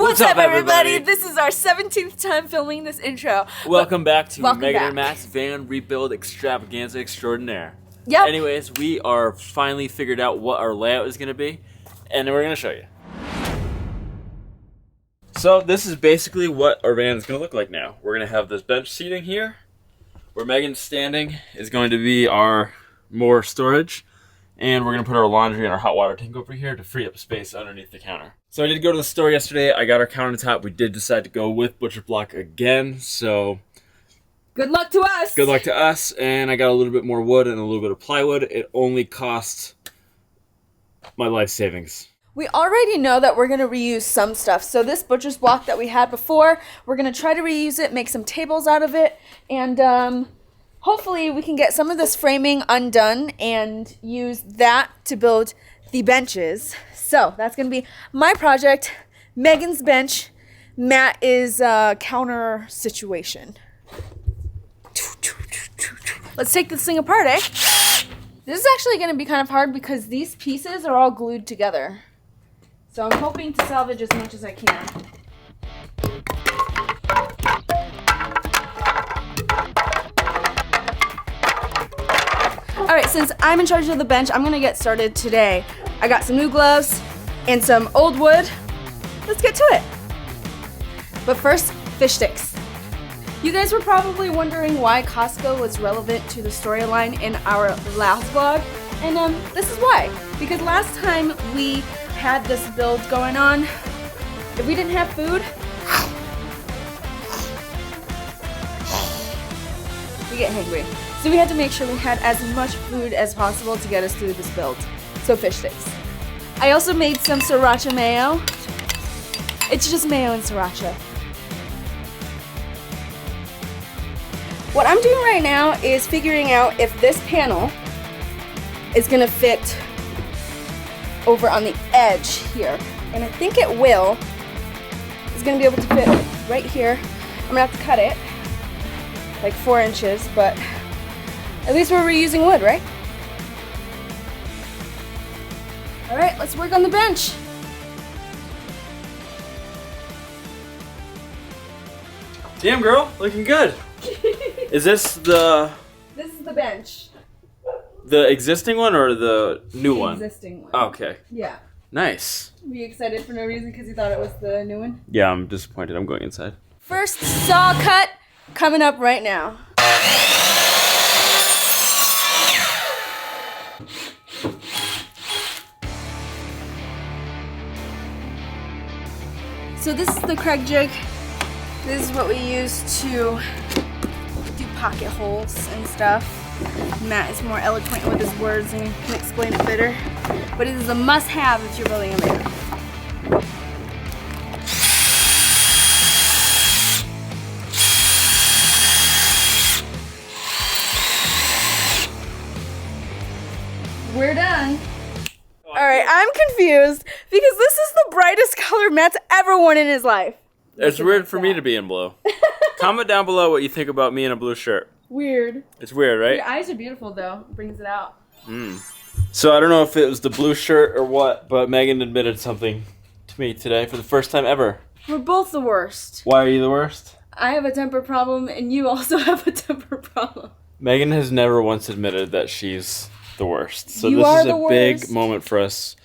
What's up, everybody? This is our 17th time filming this intro. Welcome back to Welcome Meghan back. and Matt's van rebuild Extravaganza Extraordinaire. Yep. Anyways, we are finally figured out what our layout is going to be, and we're going to show you. So this is basically what our van is going to look like now. We're going to have this bench seating here. Where Megan's standing is going to be our more storage. And we're going to put our laundry and our hot water tank over here to free up space underneath the counter. So I did go to the store yesterday. I got our countertop. We did decide to go with butcher block again. So good luck to us. good luck to us. And I got a little bit more wood and a little bit of plywood. It only cost my life savings. We already know that we're going to reuse some stuff. So this butcher's block that we had before, we're going to try to reuse it, make some tables out of it, and hopefully we can get some of this framing undone and use that to build the benches. So that's going to be my project, Megan's bench. Matt is counter situation. Let's take this thing apart, eh? This is actually going to be kind of hard because these pieces are all glued together. So I'm hoping to salvage as much as I can. Alright, since I'm in charge of the bench, I'm going to get started today. I got some new gloves and some old wood. Let's get to it. But first, fish sticks. You guys were probably wondering why Costco was relevant to the storyline in our last vlog. And this is why. Because last time we had this build going on, if we didn't have food, we get hungry. So we had to make sure we had as much food as possible to get us through this build. So fish sticks. I also made some sriracha mayo. It's just mayo and sriracha. What I'm doing right now is figuring out if this panel is gonna fit over on the edge here. And I think it will. It's gonna be able to fit right here. I'm gonna have to cut it like 4 inches, but at least we're reusing wood, right? All right, let's work on the bench. Damn, girl, looking good. Is this the This is the bench. existing one or the new one? Existing one. Okay, Yeah. nice. Were you excited for no reason because you thought it was the new one? Yeah, I'm disappointed. I'm going inside. First saw cut coming up right now. So this is the Craig jig. This is what we use to do pocket holes and stuff. Matt is more eloquent with his words and can explain it better. But it is a must-have if you're building a van. We're done. Alright, I'm confused because this is the brightest color Matt's ever worn in his life. It's weird for me to be in blue. Comment down below what you think about me in a blue shirt. Weird. It's weird, right? Your eyes are beautiful though. It brings it out. So I don't know if it was the blue shirt or what, but Megan admitted something to me today for the first time ever. We're both the worst. Why are you the worst? I have a temper problem and you also have a temper problem. Megan has never once admitted that she's the worst. So You this are is the a big worst. moment for us.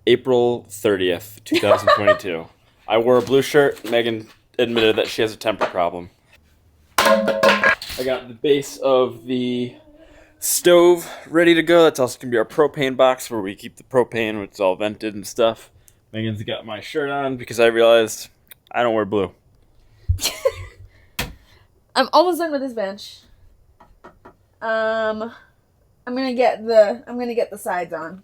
April 30th, 2022. I wore a blue shirt. Megan admitted that she has a temper problem. I got the base of the stove ready to go. That's also going to be our propane box where we keep the propane when it's all vented and stuff. Megan's got my shirt on because I realized I don't wear blue. I'm almost done with this bench. I'm gonna get the sides on.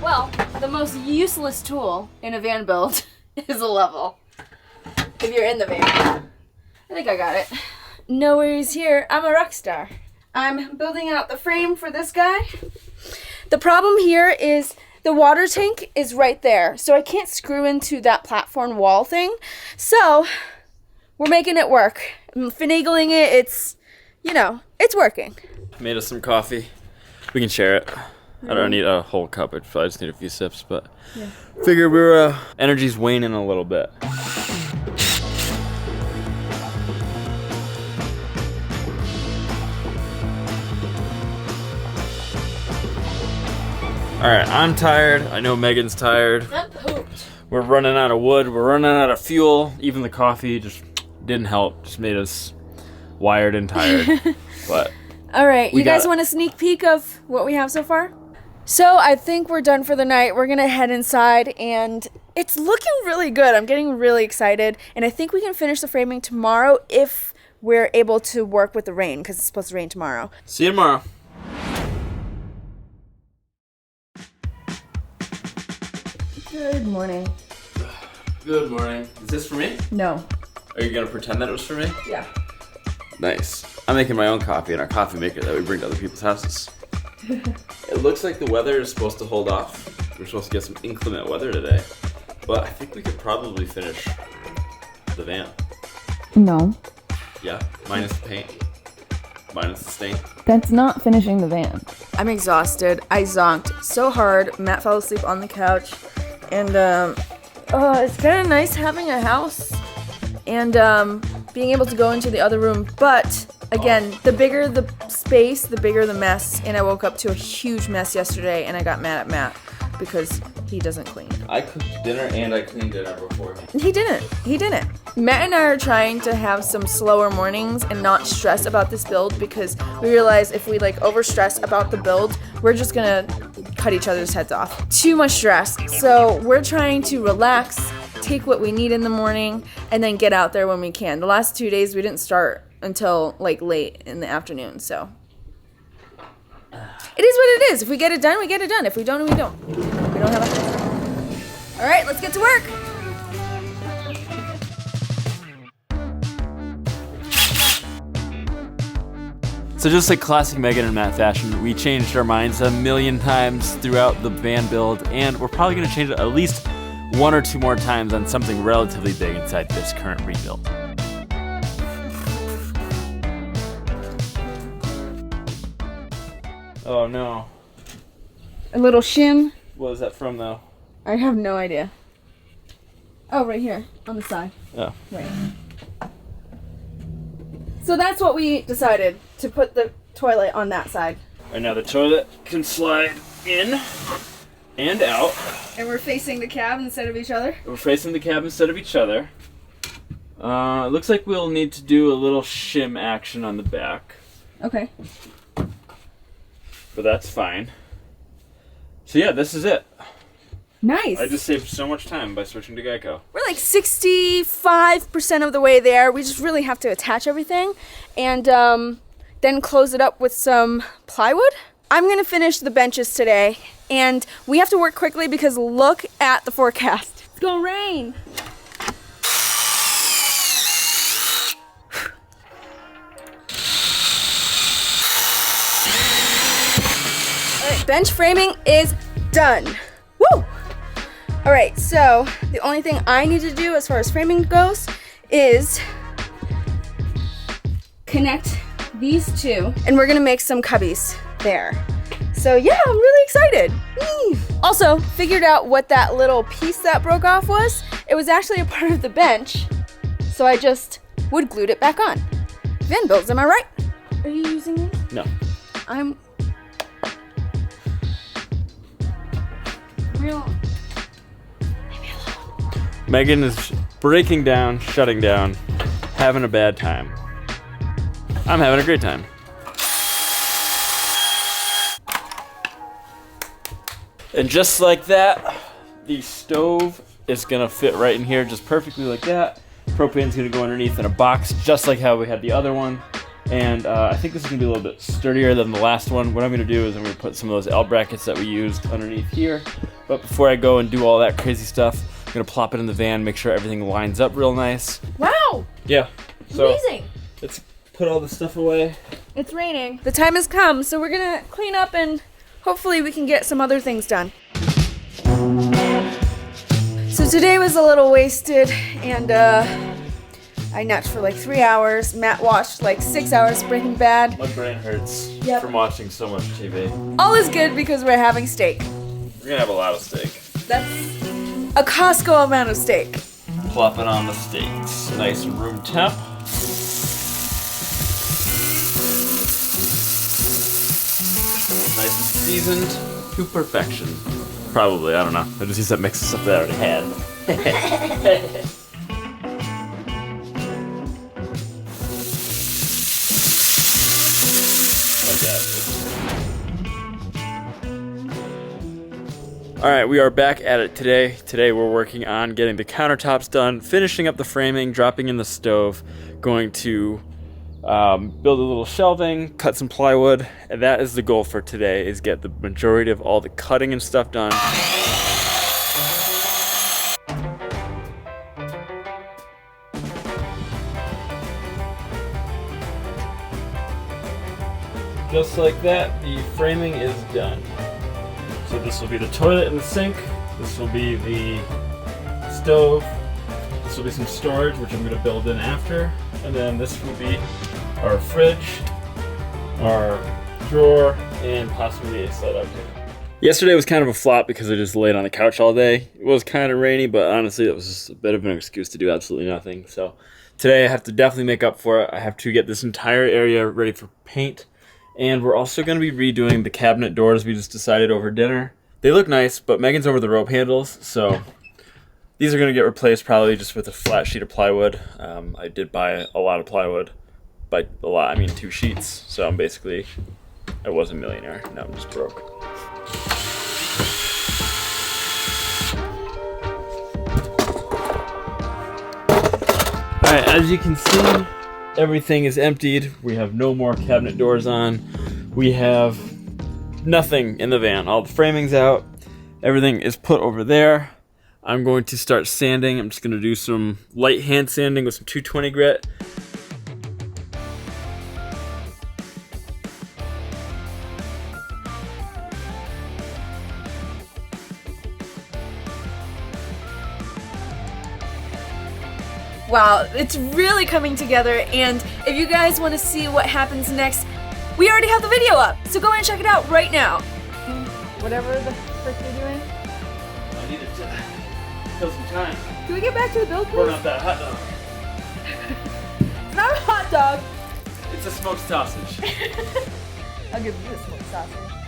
Well, the most useless tool in a van build is a level. If you're in the van. I think I got it. No worries here. I'm a rock star. I'm building out the frame for this guy. The problem here is the water tank is right there, so I can't screw into that platform wall thing. So we're making it work. I'm finagling it. It's, you know, it's working. Made us some coffee. We can share it. I don't need a whole cup. I just need a few sips, but figure we're energy's waning a little bit. All right, I'm tired. I know Megan's tired. I'm pooped. We're running out of wood. We're running out of fuel. Even the coffee just didn't help. Just made us wired and tired. But all right, you guys want a sneak peek of what we have so far? So I think we're done for the night. We're gonna head inside, and it's looking really good. I'm getting really excited, and I think we can finish the framing tomorrow if we're able to work with the rain, because it's supposed to rain tomorrow. See you tomorrow. Good morning. Good morning. Is this for me? No. Are you gonna pretend that it was for me? Yeah. Nice. I'm making my own coffee in our coffee maker that we bring to other people's houses. It looks like the weather is supposed to hold off. We're supposed to get some inclement weather today. But I think we could probably finish the van. No, Yeah, minus the paint. Minus the stain. that's not finishing the van. I'm exhausted. I zonked so hard. Matt fell asleep on the couch. And it's kind of nice having a house and being able to go into the other room. But again, the bigger the space, the bigger the mess. And I woke up to a huge mess yesterday, and I got mad at Matt because he doesn't clean. I cooked dinner and I cleaned dinner before. He didn't. Matt and I are trying to have some slower mornings and not stress about this build, because we realize if we like over stress about the build, we're just gonna cut each other's heads off. Too much stress. So we're trying to relax, take what we need in the morning, and then get out there when we can. The last 2 days we didn't start until like late in the afternoon, so it is what it is. If we get it done, we get it done. If we don't, we don't. We don't have a... All right, let's get to work. So just like classic Meghan and Matt fashion, we changed our minds a million times throughout the van build, and we're probably going to change it at least 1 or 2 more times on something relatively big inside this current rebuild. Oh no. A little shim. What is that from though? I have no idea. Oh, right here on the side. Oh. Right. So that's what we decided, to put the toilet on that side. And now the toilet can slide in and out. And we're facing the cab instead of each other. We're facing the cab instead of each other. It looks like we'll need to do a little shim action on the back, Okay. but that's fine. So yeah, this is it. Nice. I just saved so much time by switching to Geico. We're like 65% of the way there. We just really have to attach everything and then close it up with some plywood. I'm gonna finish the benches today, and we have to work quickly because look at the forecast. It's gonna rain. All right, bench framing is done. Woo! All right, so the only thing I need to do as far as framing goes is connect these two, and we're gonna make some cubbies there. So yeah, I'm really excited. Whee! Also, figured out what that little piece that broke off was. It was actually a part of the bench, so I just wood glued it back on. Van builds, am I right? Are you using these? No. I'm real. Meghan is breaking down, shutting down, having a bad time. I'm having a great time. And just like that, the stove is gonna fit right in here just perfectly like that. Propane's gonna go underneath in a box just like how we had the other one. And I think this is gonna be a little bit sturdier than the last one. What I'm gonna do is I'm gonna put some of those L brackets that we used underneath here. But before I go and do all that crazy stuff, I'm gonna plop it in the van, make sure everything lines up real nice. Wow! Yeah. So Amazing! let's put all the stuff away. It's raining. The time has come, so we're gonna clean up and hopefully we can get some other things done. So today was a little wasted, and I napped for like 3 hours. Matt watched like 6 hours of Breaking Bad. My brain hurts Yep. from watching so much TV. All is good because we're having steak. We're gonna have a lot of steak. That's a Costco amount of steak. Plop it on the steaks. Nice room temp. Nice and seasoned to perfection. Probably, I don't know. I just used that mix of stuff that I already had. Alright, we are back at it today. Today we're working on getting the countertops done, finishing up the framing, dropping in the stove, going to build a little shelving, cut some plywood, and that is the goal for today, is get the majority of all the cutting and stuff done. Just like that, the framing is done. So this will be the toilet and the sink, this will be the stove, this will be some storage, which I'm going to build in after, and then this will be our fridge, our drawer, and possibly a slide out table. Yesterday was kind of a flop because I just laid on the couch all day. It was kind of rainy, but honestly it was just a bit of an excuse to do absolutely nothing. So today I have to definitely make up for it. I have to get this entire area ready for paint. And we're also going to be redoing the cabinet doors we just decided over dinner. They look nice, but Megan's over the rope handles, so these are going to get replaced probably just with a flat sheet of plywood. I did buy a lot of plywood. By a lot, I mean 2 sheets. So I'm basically, I was a millionaire. Now I'm just broke. Alright, as you can see, everything is emptied. We have no more cabinet doors on. We have nothing in the van. All the framing's out. Everything is put over there. I'm going to start sanding. I'm just going to do some light hand sanding with some 220 grit. Wow, it's really coming together, and if you guys want to see what happens next, we already have the video up, so go and check it out right now. Whatever the frick you're doing. I needed to kill some time. Can we get back to the build, please? Burn up that hot dog. It's not a hot dog. It's a smoked sausage. I'll give you a smoked sausage.